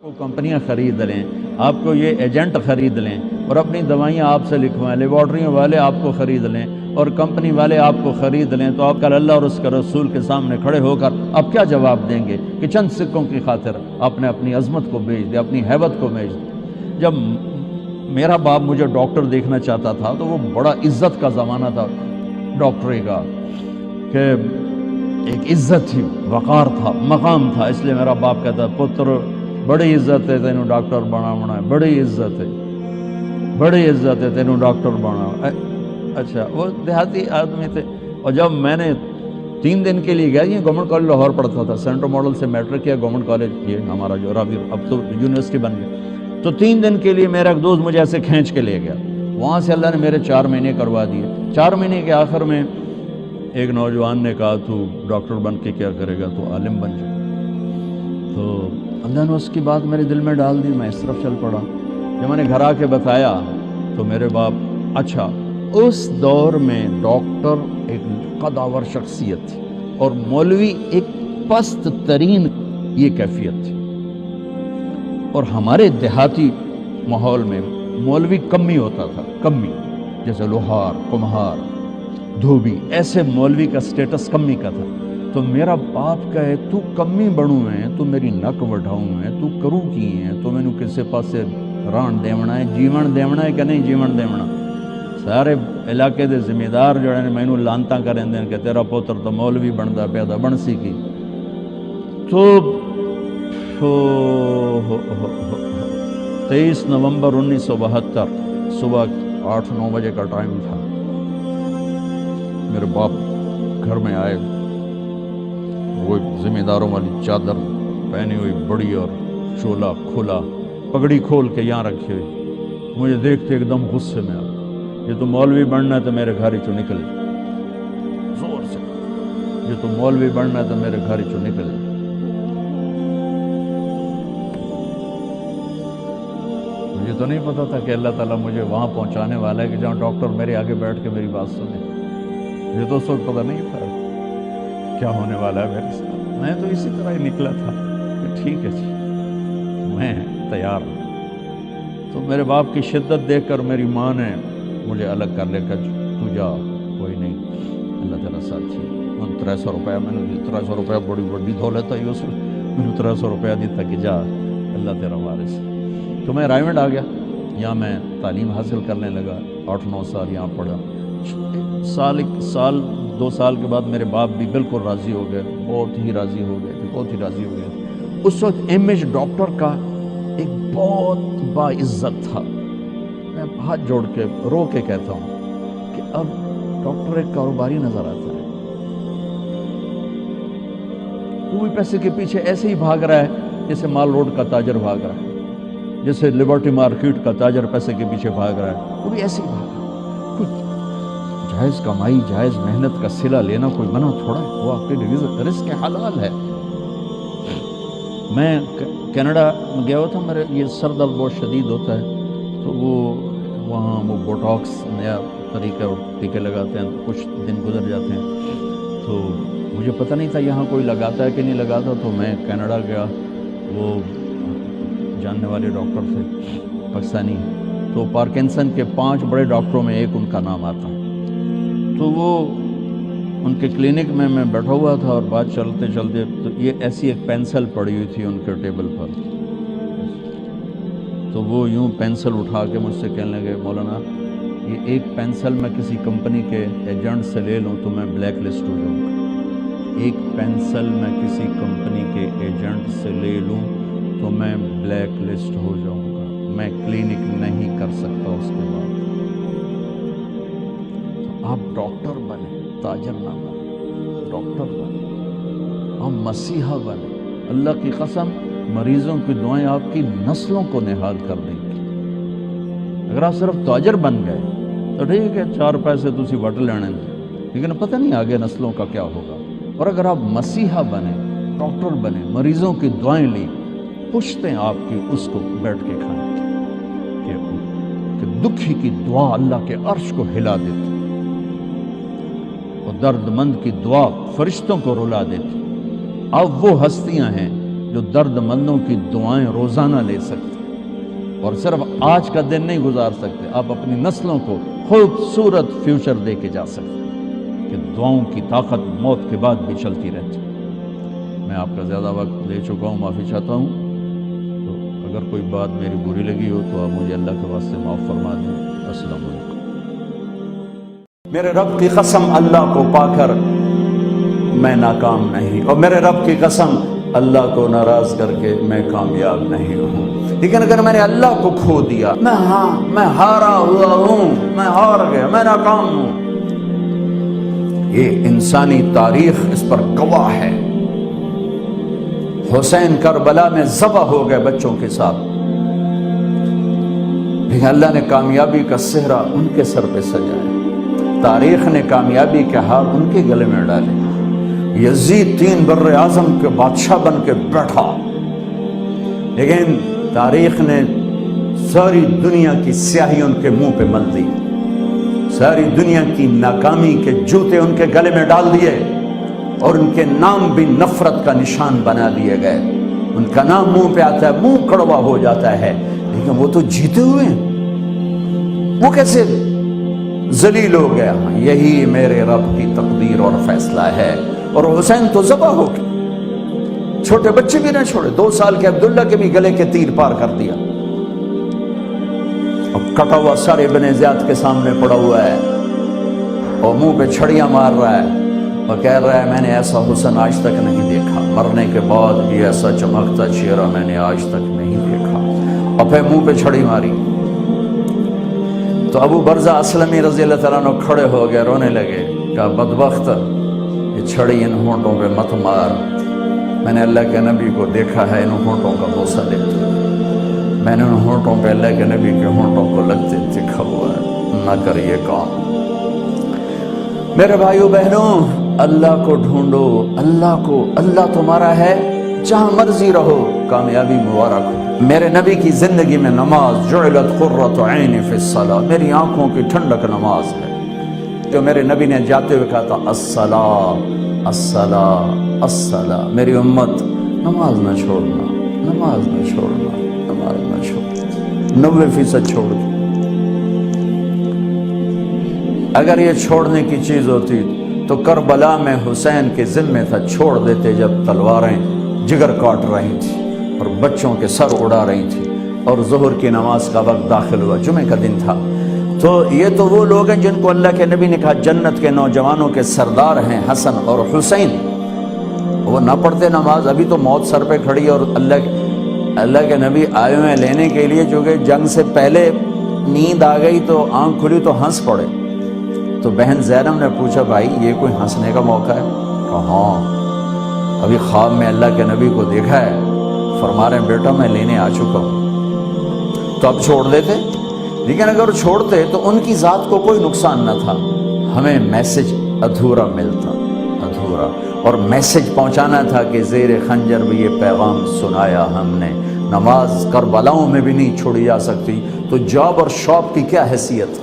کو कंपनियां खरीद लें, आपको ये एजेंट खरीद लें और अपनी दवाइयाँ आपसे लिखवाएं, लेबॉर्ट्रियों वाले आपको ख़रीद लें और कंपनी वाले आपको ख़रीद लें, तो आप कल अल्लाह और उसके रसूल के सामने खड़े होकर आप क्या जवाब देंगे कि चंद सिक्कों की खातिर आपने अपनी अज़मत को बेच दिया, अपनी हैबत को बेच दिया। जब मेरा बाप मुझे डॉक्टर देखना चाहता था तो वो बड़ा इज़्ज़त का ज़माना था डॉक्टरी का, कि एक इज़्ज़त थी, वक़ार था, मकाम था। इसलिए मेरा बाप कहता पुत्र बड़ी इज्जत है तेनों डॉक्टर बनाना है, बड़ी इज्जत है तेनों डॉक्टर बनाना। अच्छा, वो देहाती आदमी थे। और जब मैंने 3 दिन के लिए गया, ये गवर्नमेंट कॉलेज लाहौर पढ़ता था, सेंट्रल मॉडल से मैट्रिक किया, गवर्नमेंट कॉलेज ये हमारा जो रावी अब तो यूनिवर्सिटी बन गया। तो 3 दिन के लिए मेरा एक दोस्त मुझे ऐसे खींच के ले गया, वहाँ से अल्लाह ने मेरे 4 महीने करवा दिए। 4 महीने के आखिर में एक नौजवान ने कहा तू डॉक्टर बन के क्या करेगा, तो आलिम बन जा। तो अल्लाह ने उसकी बात मेरे दिल में डाल दी, मैं इस तरफ चल पड़ा। जब मैंने घर आके बताया तो मेरे बाप, अच्छा उस दौर में डॉक्टर एक कदावर शख्सियत थी और मौलवी एक पस्त तरीन ये कैफियत थी। और हमारे देहाती माहौल में मौलवी कमी होता था, कमी, जैसे लोहार, कुम्हार, धोबी, ऐसे मौलवी का स्टेटस कमी का था। तो मेरा बाप कहे तू कमी बनू है, तू मेरी नक वढाऊँ है, तू करूँ की है, तो मैनू किसी पासे राण देवना है, जीवन देवना है कि नहीं जीवन देवना। सारे इलाके के जिम्मेदार जो है मैनू लानता करेंदे कि तेरा पुत्र तो मौलवी बनता पिया था, बन सी की। तो 23 नवंबर 1972 सुबह 8-9 बजे का टाइम था। मेरे बाप घर में आए, वो जिम्मेदारों वाली चादर पहनी हुई बड़ी और चोला खोला, पगड़ी खोल के यहाँ रखी हुई। मुझे देखते एकदम गुस्से में आ, ये तो मौलवी बनना है तो मेरे घर ही चो निकल, जोर से, ये तो मौलवी बनना है तो मेरे घर ही चो निकल। मुझे तो नहीं पता था कि अल्लाह ताला मुझे वहाँ पहुँचाने वाला है कि जहाँ डॉक्टर मेरे आगे बैठ के मेरी बात सुने। मुझे तो उस वक्त पता नहीं था क्या होने वाला है मेरे साथ। मैं तो इसी तरह ही निकला था कि ठीक है जी, मैं तैयार हूँ। तो मेरे बाप की शिद्दत देखकर मेरी माँ ने मुझे अलग कर लेकर, तू जा, कोई नहीं, अल्लाह तेरा साथी। 300 रुपया मैंने 300 रुपया बड़ी बड़ी दौलत आई उसमें, मैंने 300 रुपया दी था कि जा, अल्लाह तेरा वारिस। तो मैं रायगढ़ आ गया, यहाँ मैं तालीम हासिल करने लगा, 8-9 साल यहाँ पढ़ा। साल 2 साल के बाद मेरे बाप भी बिल्कुल राज़ी हो गए, बहुत ही राज़ी हो गए थे, बहुत ही राज़ी हो गए। उस वक्त इमेज डॉक्टर का एक बहुत बाइज्जत था। मैं हाथ जोड़ के रो के कहता हूँ कि अब डॉक्टर एक कारोबारी नज़र आता है, वो भी पैसे के पीछे ऐसे ही भाग रहा है जैसे माल रोड का ताजर भाग रहा है, जैसे लिबर्टी मार्केट का ताजर पैसे के पीछे भाग रहा है, वो भी ऐसे ही भाग रहा है। कुछ जायज़ कमाई, जायज़ मेहनत का सिला लेना कोई मना थोड़ा है, वो आपके रिस्क हलाल है। मैं कनाडा में गया हुआ था, मेरे ये सर दर्द बहुत शदीद होता है, तो वहाँ वो बोटॉक्स नया तरीका टीके लगाते हैं, तो कुछ दिन गुजर जाते हैं। तो मुझे पता नहीं था यहाँ कोई लगाता है कि नहीं लगाता। तो मैं कनाडा गया, वो जानने वाले डॉक्टर थे पाकिस्तानी, तो पार्किंसन के 5 बड़े डॉक्टरों में एक उनका नाम आता। तो वो उनके क्लिनिक में मैं बैठा हुआ था और बात चलते चलते तो ये ऐसी एक पेंसिल पड़ी हुई थी उनके टेबल पर। तो वो यूं पेंसिल उठा के मुझसे कहने लगे, मौलाना ये एक पेंसिल मैं किसी कंपनी के एजेंट से ले लूं तो मैं ब्लैक लिस्ट हो जाऊँगा। एक पेंसिल मैं किसी कंपनी के एजेंट से ले लूं तो मैं ब्लैक लिस्ट हो जाऊँगा, मैं क्लिनिक नहीं कर सकता उसके बाद। आप डॉक्टर बने, ताजर ना बने, डॉक्टर बने, हम मसीहा बने। अल्लाह की कसम, मरीजों की दुआएं आपकी नस्लों को निहाल कर देंगी। अगर आप सिर्फ ताजर बन गए तो ठीक है, 4 पैसे तुसी वट लेने, लेकिन पता नहीं आगे नस्लों का क्या होगा। और अगर आप मसीहा बने, डॉक्टर बने, मरीजों की दुआएं ली, पूछते हैं आपकी उसको बैठ के खाने कि दुखी की दुआ अल्लाह के अर्श को हिला देती और दर्दमंद की दुआ फरिश्तों को रुला देती। अब वो हस्तियां हैं جو درد مندوں کی دعائیں روزانہ لے سکتے اور صرف آج کا دن نہیں گزار سکتے، آپ اپنی نسلوں کو خوبصورت فیوچر دے کے جا سکتے کہ دعاؤں کی طاقت موت کے بعد بھی چلتی رہتی۔ میں آپ کا زیادہ وقت لے چکا ہوں، معافی چاہتا ہوں، تو اگر کوئی بات میری بری لگی ہو تو آپ مجھے اللہ کے واسطے معاف فرما دیں۔ السلام علیکم۔ میرے رب کی قسم اللہ کو پا کر میں ناکام نہیں، اور میرے رب کی قسم اللہ کو ناراض کر کے میں کامیاب نہیں ہوں۔ لیکن اگر میں نے اللہ کو کھو دیا، میں ہارا ہوا ہوں، میں ہار گیا، میں ناکام ہوں۔ یہ انسانی تاریخ اس پر گواہ ہے۔ حسین کربلا میں ذبح ہو گئے بچوں کے ساتھ، لیکن اللہ نے کامیابی کا صحرا ان کے سر پہ سجایا، تاریخ نے کامیابی کے ہار ان کے گلے میں ڈالے۔ یزید 3 بر اعظم کے بادشاہ بن کے بیٹھا، لیکن تاریخ نے ساری دنیا کی سیاہی ان کے منہ پہ مل دی، ساری دنیا کی ناکامی کے جوتے ان کے گلے میں ڈال دیے، اور ان کے نام بھی نفرت کا نشان بنا دیے گئے۔ ان کا نام منہ پہ آتا ہے، منہ کڑوا ہو جاتا ہے، لیکن وہ تو جیتے ہوئے ہیں، وہ کیسے ذلیل ہو گیا؟ یہی میرے رب کی تقدیر اور فیصلہ ہے۔ اور حسین تو ذبح ہو گئے، چھوٹے بچے بھی نہ چھوڑے، 2 سال کے عبداللہ کے بھی گلے کے تیر پار کر دیا، اور کٹا ہوا سر ابن زیاد کے سامنے پڑا ہوا ہے، اور منہ پہ چھڑیاں مار رہا ہے، اور کہہ رہا ہے میں نے ایسا حسن آج تک نہیں دیکھا، مرنے کے بعد بھی ایسا چمکتا چہرہ میں نے آج تک نہیں دیکھا، اور پھر منہ پہ چھڑی ماری۔ تو ابو برزہ اسلمی رضی اللہ تعالیٰ عنہ کھڑے ہو گئے، رونے لگے، کہا بدبخت، یہ چھڑی ان ہونٹوں پہ مت مار، میں نے اللہ کے نبی کو دیکھا ہے ان ہونٹوں کا بوسہ لیتے، میں نے ان ہونٹوں پہ اللہ کے نبی کے ہونٹوں کو لگتے دیکھا ہوا ہے، نہ کر یہ کام۔ میرے بھائیو بہنوں، اللہ کو ڈھونڈو، اللہ تمہارا ہے، جہاں مرضی رہو، کامیابی مبارک ہو۔ میرے نبی کی زندگی میں نماز، جعلت قرۃ عینی فی الصلاۃ، میری آنکھوں کی ٹھنڈک نماز ہے۔ جو میرے نبی نے جاتے ہوئے کہا تھا الصلاۃ الصلاۃ الصلاۃ، میری امت نماز نہ چھوڑنا، نماز نہ چھوڑنا، نماز نہ چھوڑنا، 90% چھوڑ دی۔ اگر یہ چھوڑنے کی چیز ہوتی تو کربلا میں حسین کے ذمے تھا، چھوڑ دیتے جب تلواریں جگر کاٹ رہی تھی اور بچوں کے سر اڑا رہی تھی، اور ظہر کی نماز کا وقت داخل ہوا، جمعہ کا دن تھا۔ تو یہ تو وہ لوگ ہیں جن کو اللہ کے نبی نے کہا جنت کے نوجوانوں کے سردار ہیں حسن اور حسین، وہ نہ پڑھتے نماز، ابھی تو موت سر پہ کھڑی، اور اللہ کے نبی آئے ہوئے لینے کے لیے، جو کہ جنگ سے پہلے نیند آ گئی تو آنکھ کھلی تو ہنس پڑے۔ تو بہن زینب نے پوچھا بھائی یہ کوئی ہنسنے کا موقع ہے؟ کہا ہاں، ابھی خواب میں اللہ کے نبی کو دیکھا ہے، فرما رہے ہیں بیٹا میں لینے آ چکا ہوں۔ تو اب چھوڑ دیتے، لیکن اگر چھوڑتے تو ان کی ذات کو کوئی نقصان نہ تھا، ہمیں میسج ادھورا ملتا، ادھورا، اور میسج پہنچانا تھا کہ زیر خنجر بھی یہ پیغام سنایا ہم نے، نماز کربلاؤں میں بھی نہیں چھوڑی جا سکتی، تو جاب اور شاپ کی کیا حیثیت؟